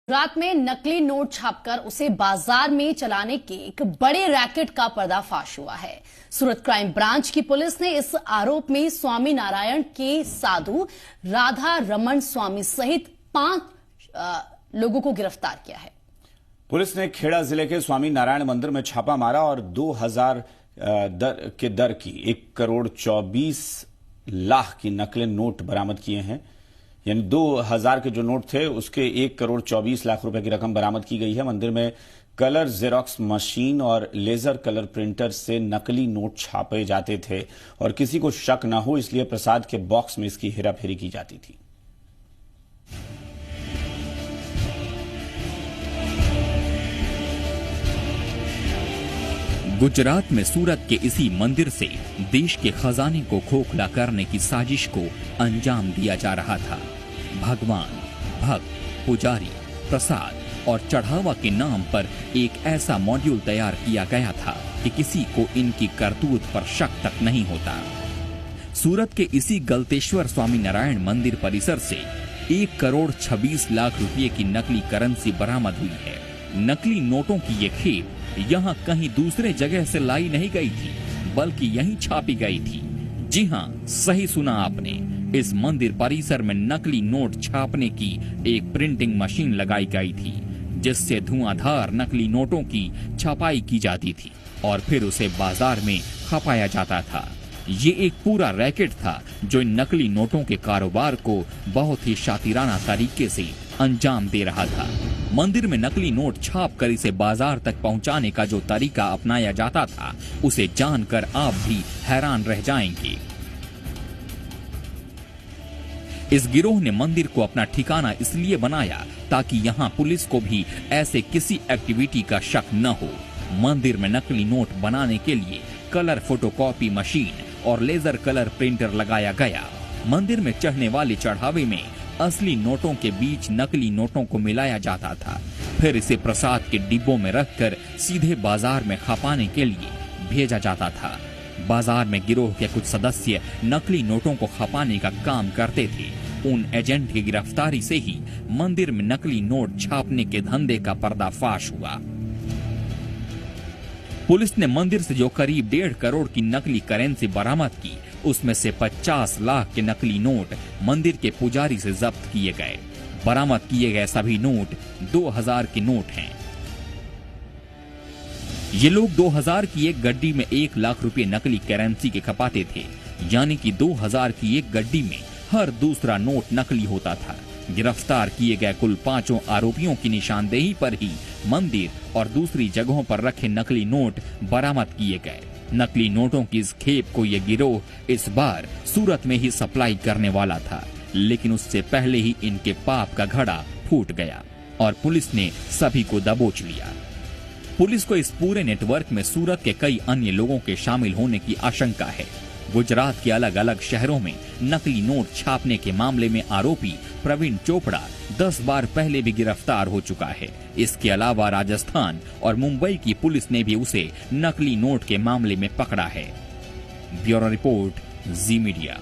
रात में नकली नोट छापकर उसे बाजार में चलाने के एक बड़े रैकेट का पर्दाफाश हुआ है। सूरत क्राइम ब्रांच की पुलिस ने इस आरोप में स्वामी नारायण के साधु राधा रमन स्वामी सहित 5 लोगों को गिरफ्तार किया है। पुलिस ने खेड़ा जिले के स्वामी नारायण मंदिर में छापा मारा और 2000 के दर की 1,24,00,000 की नकली नोट बरामद किए हैं। यानी 2000 के जो नोट थे उसके 1,24,00,000 रुपए की रकम बरामद की गई है। मंदिर में कलर जेरोक्स मशीन और लेजर कलर प्रिंटर से नकली नोट छापे जाते थे और किसी को शक न हो इसलिए प्रसाद के बॉक्स में इसकी हेराफेरी की जाती थी। गुजरात में सूरत के इसी मंदिर से देश के खजाने को खोखला करने की साजिश को अंजाम दिया जा रहा था। भगवान, भक्त, पुजारी, प्रसाद और चढ़ावा के नाम पर एक ऐसा मॉड्यूल तैयार किया गया था कि किसी को इनकी करतूत पर शक तक नहीं होता। सूरत के इसी गलतेश्वर स्वामी नारायण मंदिर परिसर से 1,26,00,000 रुपये की नकली करेंसी बरामद हुई है। नकली नोटों की ये खेप यहाँ कहीं दूसरे जगह से लाई नहीं गई थी, बल्कि यहीं छापी गई थी। जी हाँ, सही सुना आपने। इस मंदिर परिसर में नकली नोट छापने की एक प्रिंटिंग मशीन लगाई गई थी, जिससे धुआंधार नकली नोटों की छपाई की जाती थी और फिर उसे बाजार में खपाया जाता था। ये एक पूरा रैकेट था जो इन नकली नोटों के कारोबार को बहुत ही शातिराना तरीके से अंजाम दे रहा था। मंदिर में नकली नोट छाप कर इसे बाजार तक पहुंचाने का जो तरीका अपनाया जाता था, उसे जानकर आप भी हैरान रह जाएंगे। इस गिरोह ने मंदिर को अपना ठिकाना इसलिए बनाया ताकि यहाँ पुलिस को भी ऐसे किसी एक्टिविटी का शक न हो। मंदिर में नकली नोट बनाने के लिए कलर फोटोकॉपी मशीन और लेजर कलर प्रिंटर लगाया गया। मंदिर में चढ़ने वाले चढ़ावे में असली नोटों के बीच नकली नोटों को मिलाया जाता था, फिर इसे प्रसाद के डिब्बों में रखकर सीधे बाजार में खपाने के लिए भेजा जाता था। बाजार में गिरोह के कुछ सदस्य नकली नोटों को खपाने का काम करते थे। उन एजेंट की गिरफ्तारी से ही मंदिर में नकली नोट छापने के धंधे का पर्दाफाश हुआ। पुलिस ने मंदिर से जो करीब 1.5 करोड़ की नकली करेंसी बरामद की, उसमें से 50 लाख के नकली नोट मंदिर के पुजारी से जब्त किए गए। बरामद किए गए सभी नोट 2000 के नोट हैं। ये लोग 2000 की एक गड्डी में 1 लाख रुपए नकली करेंसी के खपाते थे, यानी कि 2000 की एक गड्डी में हर दूसरा नोट नकली होता था। गिरफ्तार किए गए कुल 5 आरोपियों की निशानदेही पर ही मंदिर और दूसरी जगहों पर रखे नकली नोट बरामद किए गए। नकली नोटों की इस खेप को ये गिरोह इस बार सूरत में ही सप्लाई करने वाला था, लेकिन उससे पहले ही इनके पाप का घड़ा फूट गया और पुलिस ने सभी को दबोच लिया। पुलिस को इस पूरे नेटवर्क में सूरत के कई अन्य लोगों के शामिल होने की आशंका है। गुजरात के अलग अलग शहरों में नकली नोट छापने के मामले में आरोपी प्रवीण चोपड़ा 10 बार पहले भी गिरफ्तार हो चुका है। इसके अलावा राजस्थान और मुंबई की पुलिस ने भी उसे नकली नोट के मामले में पकड़ा है। ब्यूरो रिपोर्ट, जी मीडिया।